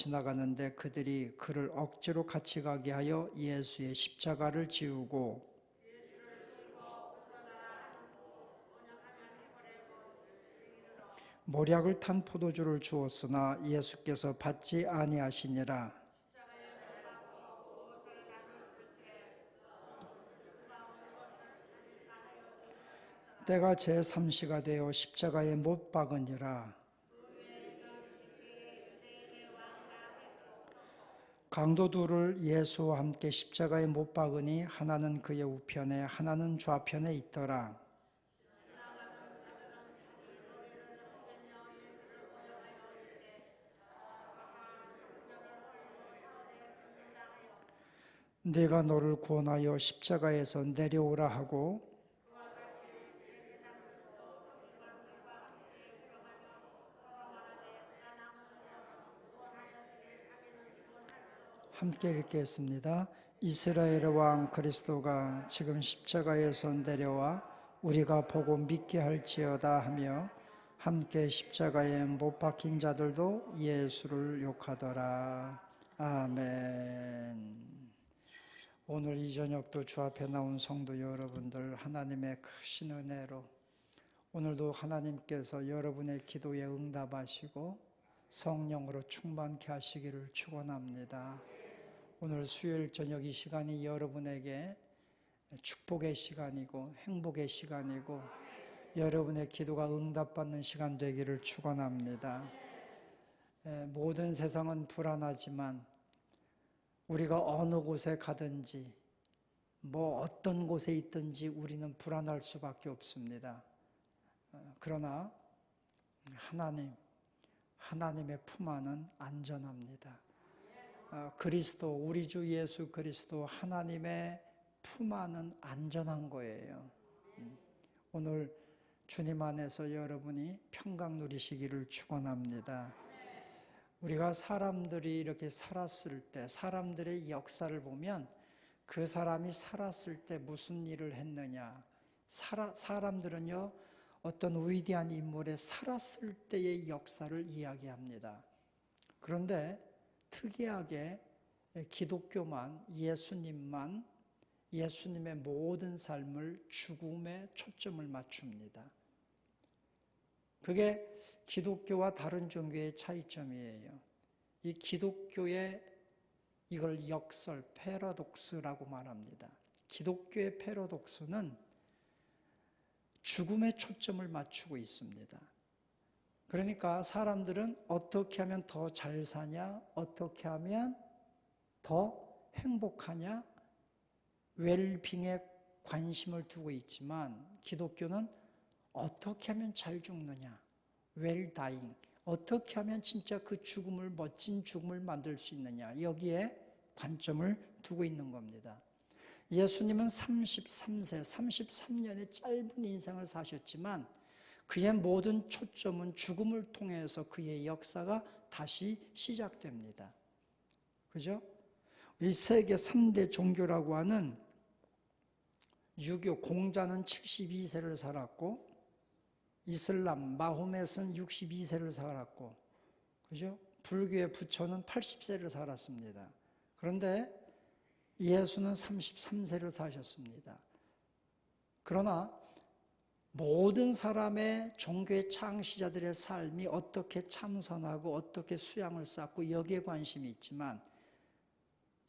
지나가는데 그들이 그를 억지로 같이 가게 하여 예수의 십자가를 지우고 모략을 탄 포도주를 주었으나 예수께서 받지 아니하시니라. 때가 제3시가 되어 십자가에 못 박으니라. 강도 둘을 예수와 함께 십자가에 못 박으니 하나는 그의 우편에 하나는 좌편에 있더라. 내가 너를 구원하여 십자가에서 내려오라 하고 함께 읽겠습니다. 이스라엘의 왕 그리스도가 지금 십자가에서 내려와 우리가 보고 믿게 할지어다 하며 함께 십자가에 못 박힌 자들도 예수를 욕하더라. 아멘. 오늘 이 저녁도 주 앞에 나온 성도 여러분들, 하나님의 크신 은혜로 오늘도 하나님께서 여러분의 기도에 응답하시고 성령으로 충만케 하시기를 축원합니다. 오늘 수요일 저녁 이 시간이 여러분에게 축복의 시간이고 행복의 시간이고 여러분의 기도가 응답받는 시간 되기를 축원합니다. 모든 세상은 불안하지만 우리가 어느 곳에 가든지 어떤 곳에 있든지 우리는 불안할 수밖에 없습니다. 그러나 하나님의 품 안은 안전합니다. 그리스도, 우리 주 예수 그리스도 하나님의 품 안은 안전한 거예요. 오늘 주님 안에서 여러분이 평강 누리시기를 축원합니다. 우리가 사람들이 이렇게 살았을 때, 사람들의 역사를 보면 그 사람이 살았을 때 무슨 일을 했느냐, 사람들은요 어떤 위대한 인물의 살았을 때의 역사를 이야기합니다. 그런데 특이하게 기독교만, 예수님의 모든 삶을 죽음에 초점을 맞춥니다. 그게 기독교와 다른 종교의 차이점이에요. 이 기독교의 이걸 역설, 패러독스라고 말합니다. 기독교의 패러독스는 죽음에 초점을 맞추고 있습니다. 그러니까 사람들은 어떻게 하면 더 잘 사냐, 어떻게 하면 더 행복하냐, 웰빙에 관심을 두고 있지만 기독교는 어떻게 하면 잘 죽느냐, 웰다잉, 어떻게 하면 진짜 그 죽음을, 멋진 죽음을 만들 수 있느냐, 여기에 관점을 두고 있는 겁니다. 예수님은 33세, 33년의 짧은 인생을 사셨지만 그의 모든 초점은 죽음을 통해서 그의 역사가 다시 시작됩니다. 그죠? 이 세계 3대 종교라고 하는 유교, 공자는 72세를 살았고, 이슬람, 마호멧은 62세를 살았고, 그죠? 불교의 부처는 80세를 살았습니다. 그런데 예수는 33세를 사셨습니다. 그러나 모든 사람의 종교의 창시자들의 삶이 어떻게 참선하고 어떻게 수양을 쌓고 여기에 관심이 있지만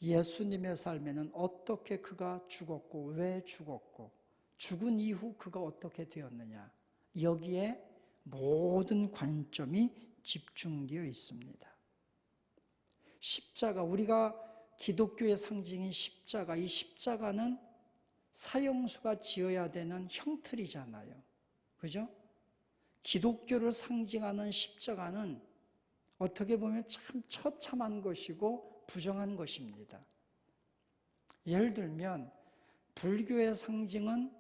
예수님의 삶에는 어떻게 그가 죽었고 왜 죽었고 죽은 이후 그가 어떻게 되었느냐, 여기에 모든 관점이 집중되어 있습니다. 십자가, 우리가 기독교의 상징인 십자가, 이 십자가는 사형수가 지어야 되는 형틀이잖아요. 그죠? 기독교를 상징하는 십자가는 어떻게 보면 참 처참한 것이고 부정한 것입니다. 예를 들면 불교의 상징은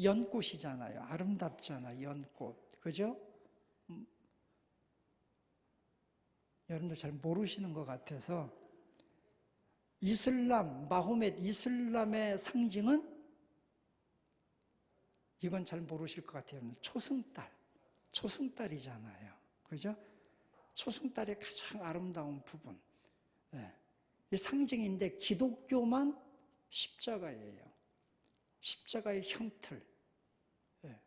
연꽃이잖아요. 아름답잖아요. 연꽃. 그죠? 여러분들 잘 모르시는 것 같아서 이슬람, 마호멧, 이슬람의 상징은 이건 잘 모르실 것 같아요. 초승달이잖아요. 그죠? 초승달의 가장 아름다운 부분. 예. 이 상징인데 기독교만 십자가예요. 십자가의 형틀. 예.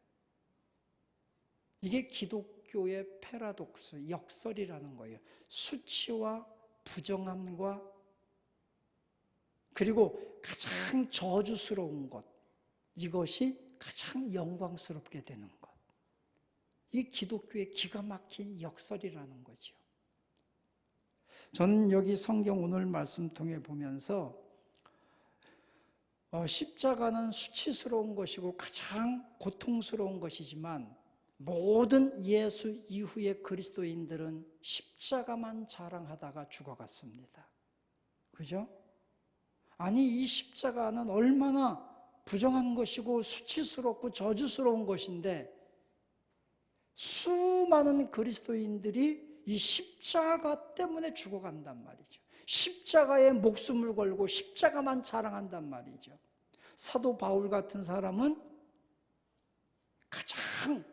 이게 기독교의 패러독스, 역설이라는 거예요. 수치와 부정함과 그리고 가장 저주스러운 것, 이것이 가장 영광스럽게 되는 것. 이게 기독교의 기가 막힌 역설이라는 거죠. 저는 여기 성경 오늘 말씀 통해 보면서 십자가는 수치스러운 것이고 가장 고통스러운 것이지만 모든 예수 이후의 그리스도인들은 십자가만 자랑하다가 죽어갔습니다. 그죠? 아니, 이 십자가는 얼마나 부정한 것이고 수치스럽고 저주스러운 것인데 수많은 그리스도인들이 이 십자가 때문에 죽어간단 말이죠. 십자가에 목숨을 걸고 십자가만 자랑한단 말이죠. 사도 바울 같은 사람은 가장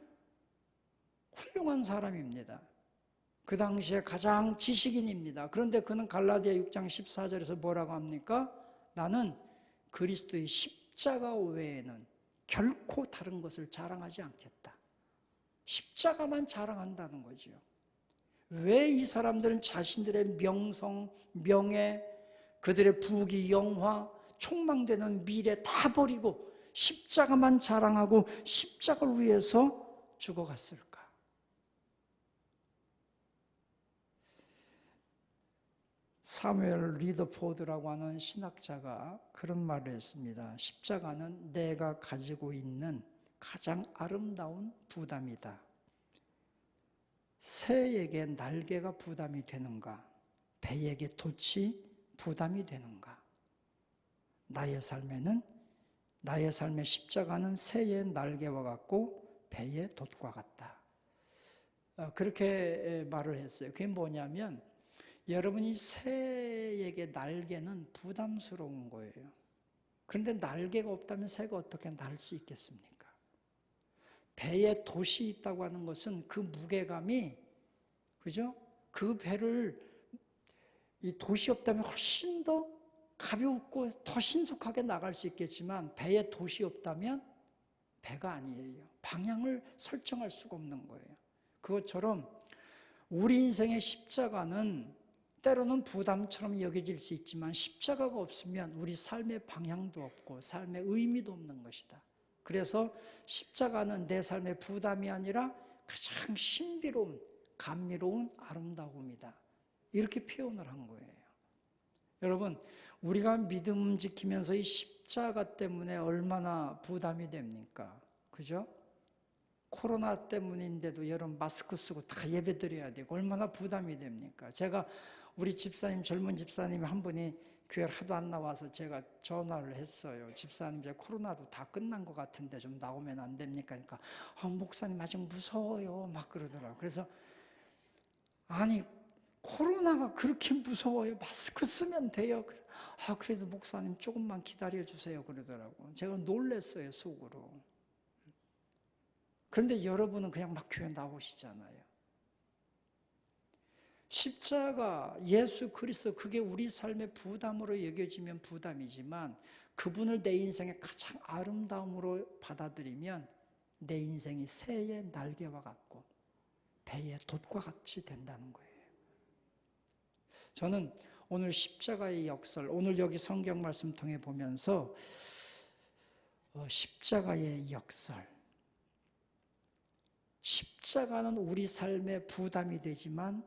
훌륭한 사람입니다. 그 당시에 가장 지식인입니다. 그런데 그는 갈라디아 6장 14절에서 뭐라고 합니까? 나는 그리스도의 십자가 외에는 결코 다른 것을 자랑하지 않겠다. 십자가만 자랑한다는 거죠. 왜 이 사람들은 자신들의 명성, 명예, 그들의 부귀, 영화, 촉망되는 미래 다 버리고 십자가만 자랑하고 십자가를 위해서 죽어갔을까? 사무엘 리더포드라고 하는 신학자가 그런 말을 했습니다. 십자가는 내가 가지고 있는 가장 아름다운 부담이다. 새에게 날개가 부담이 되는가? 배에게 돛이 부담이 되는가? 나의 삶의 십자가는 새의 날개와 같고 배의 돛과 같다. 그렇게 말을 했어요. 그게 뭐냐면 여러분이 새에게 날개는 부담스러운 거예요. 그런데 날개가 없다면 새가 어떻게 날 수 있겠습니까? 배에 돛이 있다고 하는 것은 그 무게감이, 그죠? 그 배를, 이 돛이 없다면 훨씬 더 가볍고 더 신속하게 나갈 수 있겠지만 배에 돛이 없다면 배가 아니에요. 방향을 설정할 수가 없는 거예요. 그것처럼 우리 인생의 십자가는 때로는 부담처럼 여겨질 수 있지만 십자가가 없으면 우리 삶의 방향도 없고 삶의 의미도 없는 것이다. 그래서 십자가는 내 삶의 부담이 아니라 가장 신비로운, 감미로운 아름다움이다. 이렇게 표현을 한 거예요. 여러분, 우리가 믿음 지키면서 이 십자가 때문에 얼마나 부담이 됩니까? 그죠? 코로나 때문인데도 여러분 마스크 쓰고 다 예배 드려야 되고 얼마나 부담이 됩니까? 제가 우리 집사님, 젊은 집사님 한 분이 교회를 하도 안 나와서 제가 전화를 했어요. 집사님, 이제 코로나도 다 끝난 것 같은데 좀 나오면 안 됩니까? 그러니까 목사님 아직 무서워요 막 그러더라고요. 그래서 아니 코로나가 그렇게 무서워요? 마스크 쓰면 돼요. 그래도 목사님 조금만 기다려 주세요 그러더라고요. 제가 놀랐어요, 속으로. 그런데 여러분은 그냥 막 교회 나오시잖아요. 십자가, 예수 그리스도, 그게 우리 삶의 부담으로 여겨지면 부담이지만 그분을 내 인생의 가장 아름다움으로 받아들이면 내 인생이 새의 날개와 같고 배의 돛과 같이 된다는 거예요. 저는 오늘 십자가의 역설, 오늘 여기 성경 말씀 통해 보면서 십자가의 역설, 십자가는 우리 삶의 부담이 되지만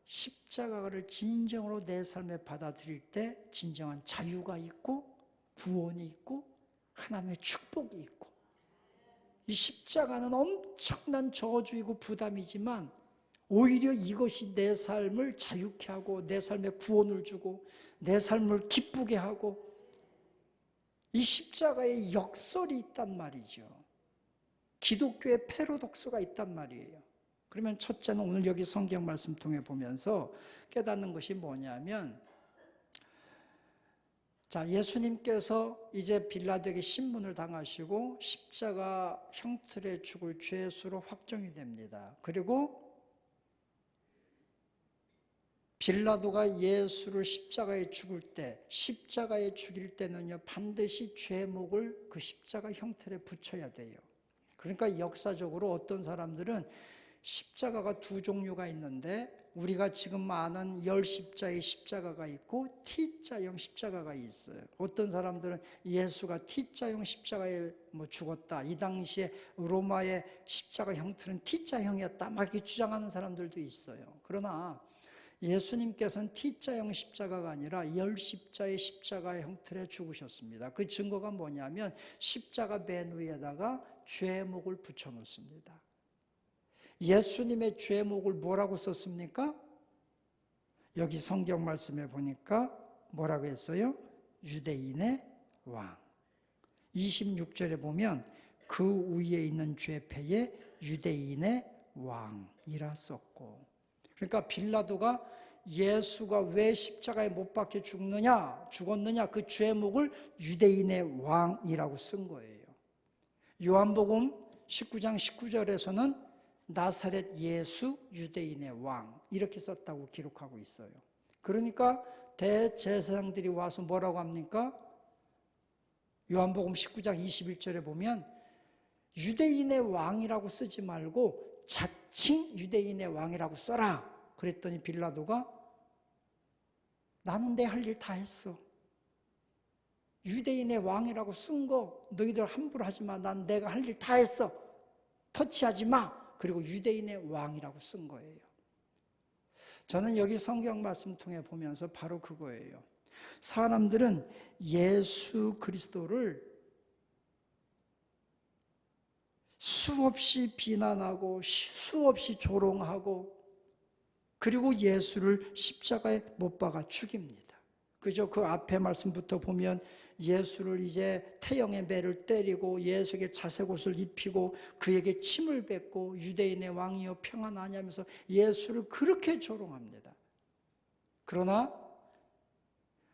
십자가를 진정으로 내 삶에 받아들일 때 진정한 자유가 있고 구원이 있고 하나님의 축복이 있고, 이 십자가는 엄청난 저주이고 부담이지만 오히려 이것이 내 삶을 자유케 하고 내 삶에 구원을 주고 내 삶을 기쁘게 하고, 이 십자가의 역설이 있단 말이죠. 기독교의 패러독스가 있단 말이에요. 그러면 첫째는 오늘 여기 성경 말씀 통해 보면서 깨닫는 것이 뭐냐면, 자, 예수님께서 이제 빌라도에게 신문을 당하시고 십자가 형틀에 죽을 죄수로 확정이 됩니다. 그리고 빌라도가 예수를 십자가에 죽일 때는요, 반드시 죄목을 그 십자가 형틀에 붙여야 돼요. 그러니까 역사적으로 어떤 사람들은 십자가가 두 종류가 있는데, 우리가 지금 아는 열십자의 십자가가 있고 T자형 십자가가 있어요. 어떤 사람들은 예수가 T자형 십자가에 죽었다, 이 당시에 로마의 십자가 형틀은 T자형이었다, 막 이렇게 주장하는 사람들도 있어요. 그러나 예수님께서는 T자형 십자가가 아니라 열십자의 십자가의 형틀에 죽으셨습니다. 그 증거가 뭐냐면 십자가 맨 위에다가 죄목을 붙여놓습니다. 예수님의 죄목을 뭐라고 썼습니까? 여기 성경 말씀에 보니까 뭐라고 했어요? 유대인의 왕. 26절에 보면 그 위에 있는 죄패에 유대인의 왕이라 썼고, 그러니까 빌라도가 예수가 왜 십자가에 못 박혀 죽었느냐, 그 죄목을 유대인의 왕이라고 쓴 거예요. 요한복음 19장 19절에서는 나사렛 예수 유대인의 왕 이렇게 썼다고 기록하고 있어요. 그러니까 대제사장들이 와서 뭐라고 합니까? 요한복음 19장 21절에 보면 유대인의 왕이라고 쓰지 말고 자칭 유대인의 왕이라고 써라. 그랬더니 빌라도가 나는 내 할 일 다 했어. 유대인의 왕이라고 쓴 거 너희들 함부로 하지 마. 난 내가 할 일 다 했어. 터치하지 마. 그리고 유대인의 왕이라고 쓴 거예요. 저는 여기 성경 말씀 통해 보면서 바로 그거예요. 사람들은 예수 그리스도를 수없이 비난하고 수없이 조롱하고 그리고 예수를 십자가에 못 박아 죽입니다. 그죠? 그 앞에 말씀부터 보면 예수를 이제 태영의 매를 때리고 예수에게 자색옷을 입히고 그에게 침을 뱉고 유대인의 왕이여 평안하냐면서 예수를 그렇게 조롱합니다. 그러나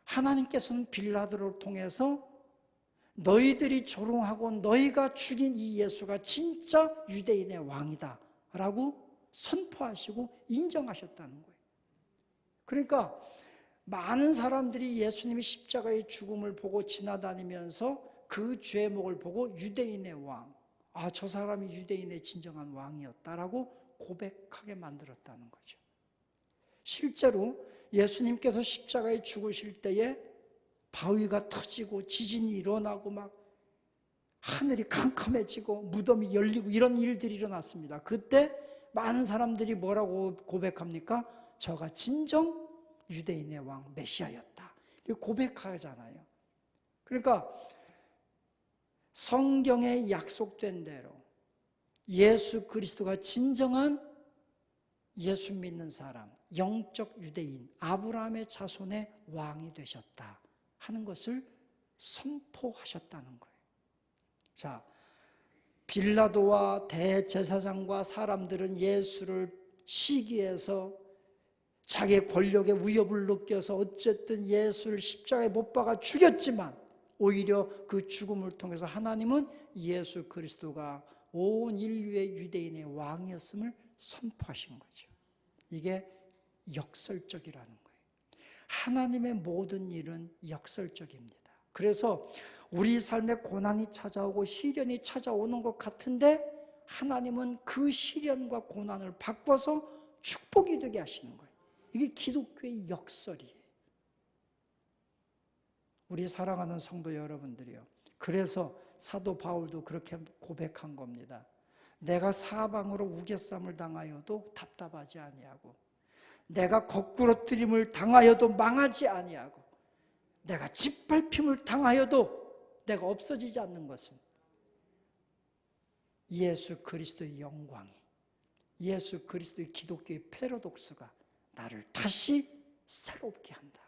하나님께서는 빌라도를 통해서 너희들이 조롱하고 너희가 죽인 이 예수가 진짜 유대인의 왕이다 라고 선포하시고 인정하셨다는 거예요. 그러니까 많은 사람들이 예수님이 십자가의 죽음을 보고 지나다니면서 그 죄목을 보고 유대인의 왕, 저 사람이 유대인의 진정한 왕이었다라고 고백하게 만들었다는 거죠. 실제로 예수님께서 십자가에 죽으실 때에 바위가 터지고 지진이 일어나고 막 하늘이 캄캄해지고 무덤이 열리고 이런 일들이 일어났습니다. 그때 많은 사람들이 뭐라고 고백합니까? 저가 진정 유대인의 왕 메시아였다. 고백하잖아요. 그러니까 성경에 약속된 대로 예수 그리스도가 진정한 예수 믿는 사람, 영적 유대인, 아브라함의 자손의 왕이 되셨다 하는 것을 선포하셨다는 거예요. 자, 빌라도와 대제사장과 사람들은 예수를 시기해서 자기의 권력의 위협을 느껴서 어쨌든 예수를 십자가에 못 박아 죽였지만 오히려 그 죽음을 통해서 하나님은 예수 그리스도가 온 인류의 유대인의 왕이었음을 선포하신 거죠. 이게 역설적이라는 거예요. 하나님의 모든 일은 역설적입니다. 그래서 우리 삶에 고난이 찾아오고 시련이 찾아오는 것 같은데 하나님은 그 시련과 고난을 바꿔서 축복이 되게 하시는 거예요. 이게 기독교의 역설이에요. 우리 사랑하는 성도 여러분들이요. 그래서 사도 바울도 그렇게 고백한 겁니다. 내가 사방으로 우겨쌈을 당하여도 답답하지 아니하고 내가 거꾸러뜨림을 당하여도 망하지 아니하고 내가 짓밟힘을 당하여도 내가 없어지지 않는 것은 예수 그리스도의 영광이, 예수 그리스도의 기독교의 패러독스가 나를 다시 새롭게 한다.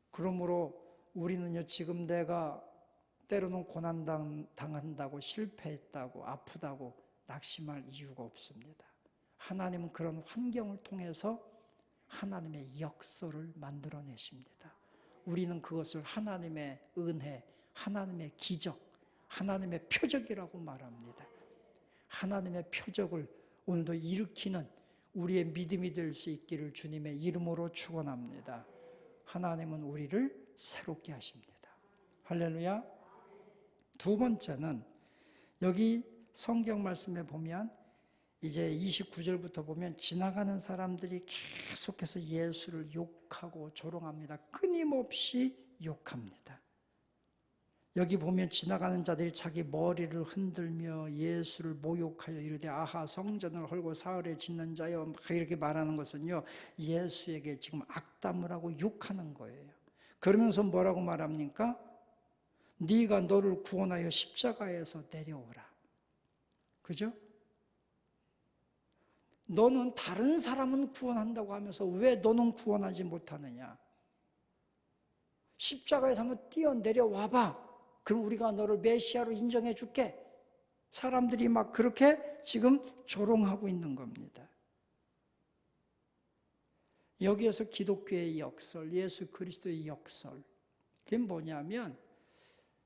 그러므로 우리는요, 지금 내가 때로는 고난 당한다고 실패했다고 아프다고 낙심할 이유가 없습니다. 하나님은 그런 환경을 통해서 하나님의 역사를 만들어내십니다. 우리는 그것을 하나님의 은혜, 하나님의 기적, 하나님의 표적이라고 말합니다. 하나님의 표적을 오늘도 일으키는 우리의 믿음이 될 수 있기를 주님의 이름으로 축원합니다. 하나님은 우리를 새롭게 하십니다. 할렐루야. 두 번째는 여기 성경 말씀에 보면 이제 29절부터 보면 지나가는 사람들이 계속해서 예수를 욕하고 조롱합니다. 끊임없이 욕합니다. 여기 보면 지나가는 자들이 자기 머리를 흔들며 예수를 모욕하여 이르되 아하 성전을 헐고 사흘에 짓는 자여 막 이렇게 말하는 것은요, 예수에게 지금 악담을 하고 욕하는 거예요. 그러면서 뭐라고 말합니까? 네가 너를 구원하여 십자가에서 내려오라. 그죠? 너는 다른 사람은 구원한다고 하면서 왜 너는 구원하지 못하느냐? 십자가에서 한번 뛰어내려와봐. 그럼 우리가 너를 메시아로 인정해 줄게. 사람들이 막 그렇게 지금 조롱하고 있는 겁니다. 여기에서 기독교의 역설, 예수 그리스도의 역설, 그게 뭐냐면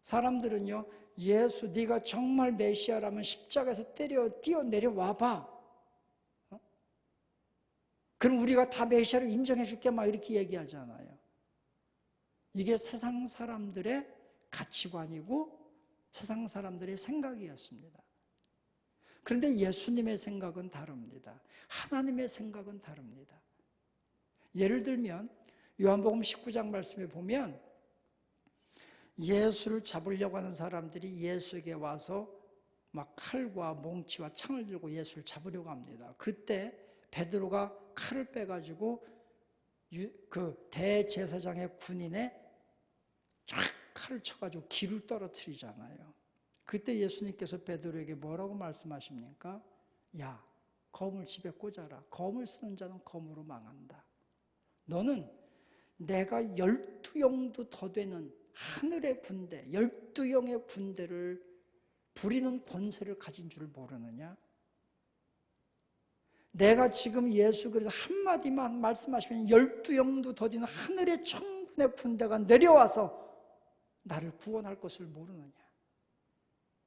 사람들은요, 예수 네가 정말 메시아라면 십자가에서 뛰어내려와봐. 그럼 우리가 다 메시아를 인정해 줄게 막 이렇게 얘기하잖아요. 이게 세상 사람들의 가치관이고 세상 사람들의 생각이었습니다. 그런데 예수님의 생각은 다릅니다. 하나님의 생각은 다릅니다. 예를 들면 요한복음 19장 말씀에 보면 예수를 잡으려고 하는 사람들이 예수에게 와서 막 칼과 몽치와 창을 들고 예수를 잡으려고 합니다. 그때 베드로가 칼을 빼가지고 그 대제사장의 군인의 쫙 칼을 쳐가지고 귀를 떨어뜨리잖아요. 그때 예수님께서 베드로에게 뭐라고 말씀하십니까? 야, 검을 집에 꽂아라. 검을 쓰는 자는 검으로 망한다. 너는 내가 12영도 더 되는 하늘의 군대, 12영의 군대를 부리는 권세를 가진 줄 모르느냐? 내가 지금 예수 그리스도 한마디만 말씀하시면 12영도 더 되는 하늘의 천군의 군대가 내려와서 나를 구원할 것을 모르느냐?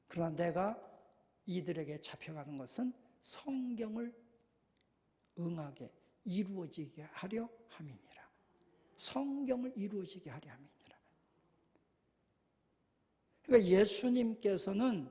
그러나 내가 이들에게 잡혀가는 것은 성경을 응하게 이루어지게 하려 함이니라. 성경을 이루어지게 하려 함이니라. 그러니까 예수님께서는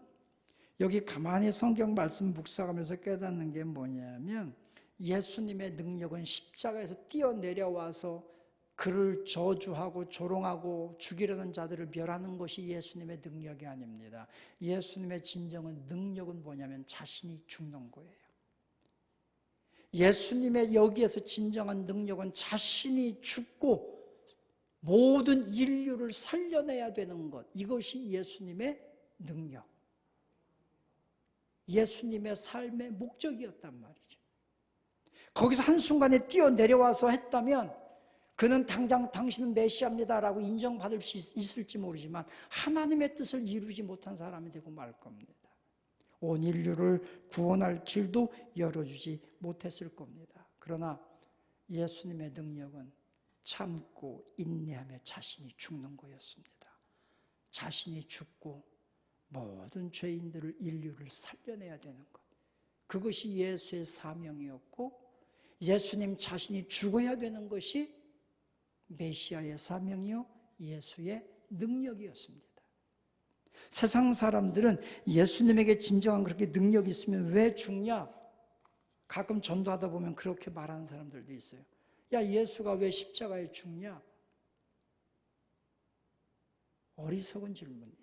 여기 가만히 성경 말씀 묵상하면서 깨닫는 게 뭐냐면 예수님의 능력은 십자가에서 뛰어내려와서 그를 저주하고 조롱하고 죽이려는 자들을 멸하는 것이 예수님의 능력이 아닙니다. 예수님의 진정한 능력은 뭐냐면 자신이 죽는 거예요. 예수님의 여기에서 진정한 능력은 자신이 죽고 모든 인류를 살려내야 되는 것, 이것이 예수님의 능력, 예수님의 삶의 목적이었단 말이죠. 거기서 한순간에 뛰어내려와서 했다면 그는 당장 당신은 메시아입니다라고 인정받을 수 있을지 모르지만 하나님의 뜻을 이루지 못한 사람이 되고 말 겁니다. 온 인류를 구원할 길도 열어주지 못했을 겁니다. 그러나 예수님의 능력은 참고 인내하며 자신이 죽는 거였습니다. 자신이 죽고 모든 죄인들을 인류를 살려내야 되는 것, 그것이 예수의 사명이었고 예수님 자신이 죽어야 되는 것이 메시아의 사명이요 예수의 능력이었습니다. 세상 사람들은 예수님에게 진정한 그렇게 능력이 있으면 왜 죽냐? 가끔 전도하다 보면 그렇게 말하는 사람들도 있어요. 야, 예수가 왜 십자가에 죽냐? 어리석은 질문이에요.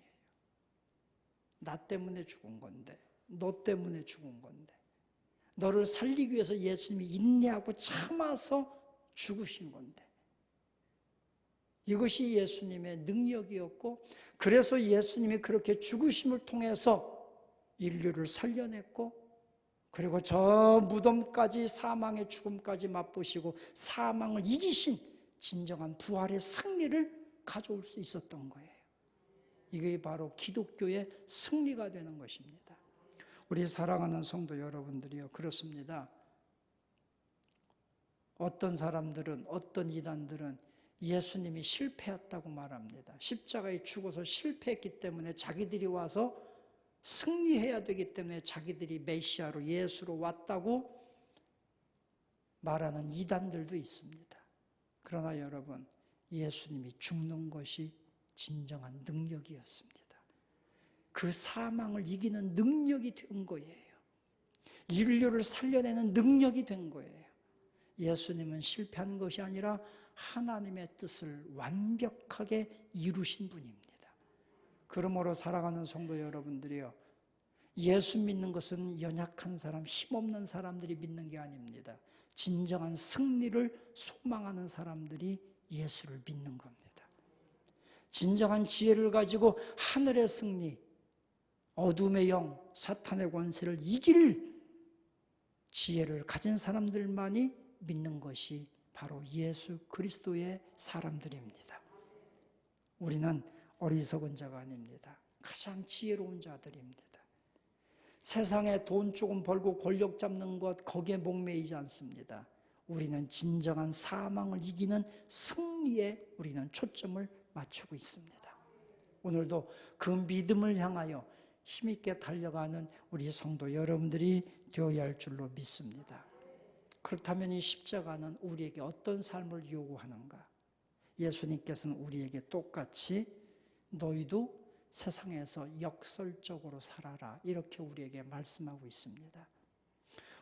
나 때문에 죽은 건데, 너 때문에 죽은 건데, 너를 살리기 위해서 예수님이 인내하고 참아서 죽으신 건데, 이것이 예수님의 능력이었고, 그래서 예수님이 그렇게 죽으심을 통해서 인류를 살려냈고, 그리고 저 무덤까지 사망의 죽음까지 맛보시고 사망을 이기신 진정한 부활의 승리를 가져올 수 있었던 거예요. 이게 바로 기독교의 승리가 되는 것입니다. 우리 사랑하는 성도 여러분들이요, 그렇습니다. 어떤 사람들은, 어떤 이단들은 예수님이 실패했다고 말합니다. 십자가에 죽어서 실패했기 때문에 자기들이 와서 승리해야 되기 때문에 자기들이 메시아로 예수로 왔다고 말하는 이단들도 있습니다. 그러나 여러분, 예수님이 죽는 것이 진정한 능력이었습니다. 그 사망을 이기는 능력이 된 거예요. 인류를 살려내는 능력이 된 거예요. 예수님은 실패한 것이 아니라 하나님의 뜻을 완벽하게 이루신 분입니다. 그러므로 살아가는 성도 여러분들이요, 예수 믿는 것은 연약한 사람, 힘없는 사람들이 믿는 게 아닙니다. 진정한 승리를 소망하는 사람들이 예수를 믿는 겁니다. 진정한 지혜를 가지고 하늘의 승리, 어둠의 영, 사탄의 권세를 이길 지혜를 가진 사람들만이 믿는 것이 바로 예수 그리스도의 사람들입니다. 우리는 어리석은 자가 아닙니다. 가장 지혜로운 자들입니다. 세상에 돈 조금 벌고 권력 잡는 것, 거기에 목매이지 않습니다. 우리는 진정한 사망을 이기는 승리에 우리는 초점을 맞추고 있습니다. 오늘도 그 믿음을 향하여 힘있게 달려가는 우리 성도 여러분들이 되어야 할 줄로 믿습니다. 그렇다면 이 십자가는 우리에게 어떤 삶을 요구하는가? 예수님께서는 우리에게 똑같이 너희도 세상에서 역설적으로 살아라, 이렇게 우리에게 말씀하고 있습니다.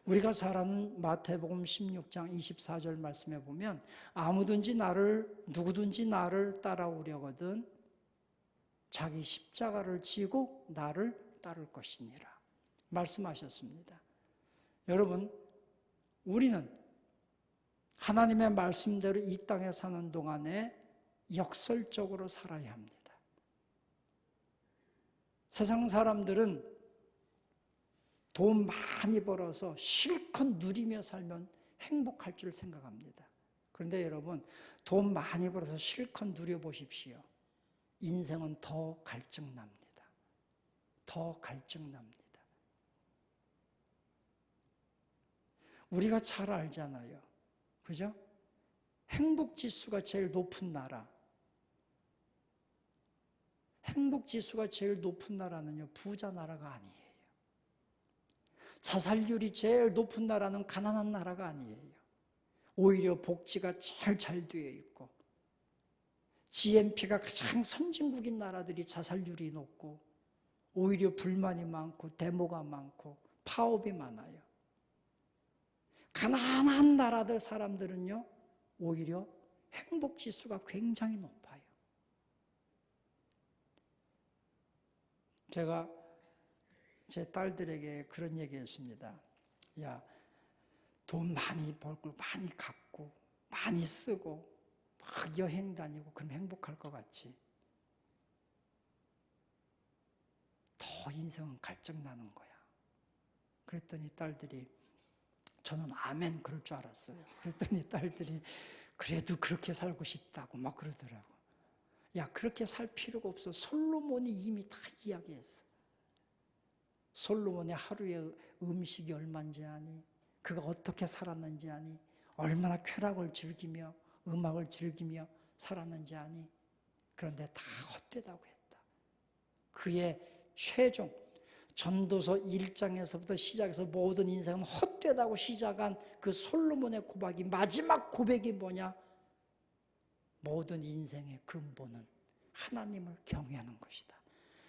우리가 잘 아는 마태복음 16장 24절 말씀에 보면 누구든지 나를 따라오려거든 자기 십자가를 지고 나를 따를 것이니라 말씀하셨습니다. 여러분, 우리는 하나님의 말씀대로 이 땅에 사는 동안에 역설적으로 살아야 합니다. 세상 사람들은 돈 많이 벌어서 실컷 누리며 살면 행복할 줄 생각합니다. 그런데 여러분, 돈 많이 벌어서 실컷 누려보십시오. 인생은 더 갈증납니다. 더 갈증납니다. 우리가 잘 알잖아요. 그죠? 행복지수가 제일 높은 나라. 행복지수가 제일 높은 나라는요, 부자 나라가 아니에요. 자살률이 제일 높은 나라는 가난한 나라가 아니에요. 오히려 복지가 제일 잘 되어 있고, GNP가 가장 선진국인 나라들이 자살률이 높고, 오히려 불만이 많고, 데모가 많고, 파업이 많아요. 가난한 나라들 사람들은요, 오히려 행복지수가 굉장히 높아요. 제가 제 딸들에게 그런 얘기 했습니다. 야, 돈 많이 벌고 많이 갖고 많이 쓰고 막 여행 다니고 그럼 행복할 것 같지? 더 인생은 갈증나는 거야. 그랬더니 딸들이, 저는 아멘 그럴 줄 알았어요. 그랬더니 딸들이 그래도 그렇게 살고 싶다고 막 그러더라고. 야, 그렇게 살 필요가 없어. 솔로몬이 이미 다 이야기했어. 솔로몬의 하루의 음식이 얼마인지 아니? 그가 어떻게 살았는지 아니? 얼마나 쾌락을 즐기며 음악을 즐기며 살았는지 아니? 그런데 다 헛되다고 했다. 그의 최종 전도서 1장에서부터 시작해서 모든 인생은 헛되다고 시작한 그 솔로몬의 고백이, 마지막 고백이 뭐냐? 모든 인생의 근본은 하나님을 경외하는 것이다.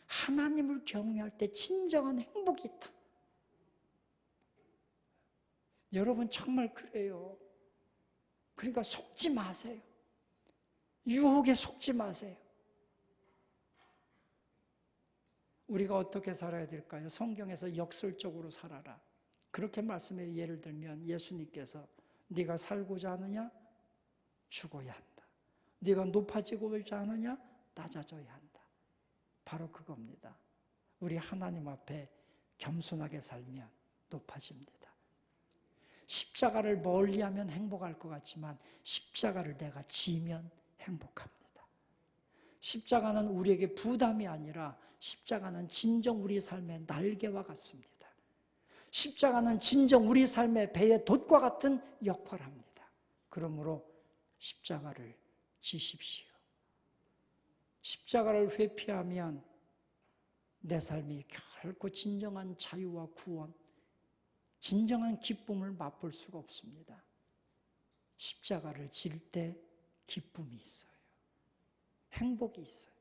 하나님을 경외할 때 진정한 행복이 있다. 여러분 정말 그래요. 그러니까 속지 마세요. 유혹에 속지 마세요. 우리가 어떻게 살아야 될까요? 성경에서 역설적으로 살아라, 그렇게 말씀해. 예를 들면 예수님께서 네가 살고자 하느냐? 죽어야 한다. 네가 높아지고자 하느냐? 낮아져야 한다. 바로 그겁니다. 우리 하나님 앞에 겸손하게 살면 높아집니다. 십자가를 멀리하면 행복할 것 같지만 십자가를 내가 지면 행복합니다. 십자가는 우리에게 부담이 아니라 십자가는 진정 우리 삶의 날개와 같습니다. 십자가는 진정 우리 삶의 배의 돛과 같은 역할을 합니다. 그러므로 십자가를 지십시오. 십자가를 회피하면 내 삶이 결코 진정한 자유와 구원, 진정한 기쁨을 맛볼 수가 없습니다. 십자가를 질 때 기쁨이 있어요. 행복이 있어요.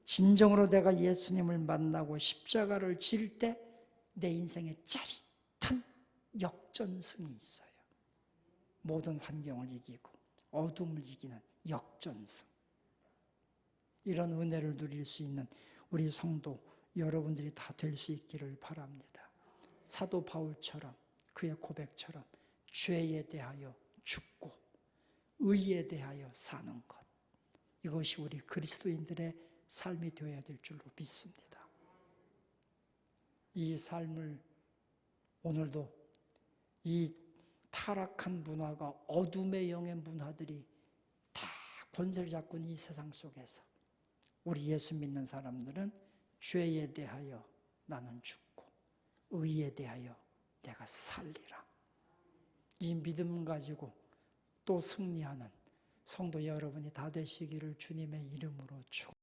진정으로 내가 예수님을 만나고 십자가를 질 때 내 인생에 짜릿한 역전승이 있어요. 모든 환경을 이기고 어둠을 이기는 역전승. 이런 은혜를 누릴 수 있는 우리 성도 여러분들이 다 될 수 있기를 바랍니다. 사도 바울처럼 그의 고백처럼 죄에 대하여 죽고 의에 대하여 사는 것. 이것이 우리 그리스도인들의 삶이 되어야 될 줄로 믿습니다. 이 삶을 오늘도 이 타락한 문화가 어둠의 영의 문화들이 다 권세를 잡고 있는 이 세상 속에서 우리 예수 믿는 사람들은 죄에 대하여 나는 죽고 의에 대하여 내가 살리라. 이 믿음 가지고 또 승리하는 성도 여러분이 다 되시기를 주님의 이름으로 축원합니다.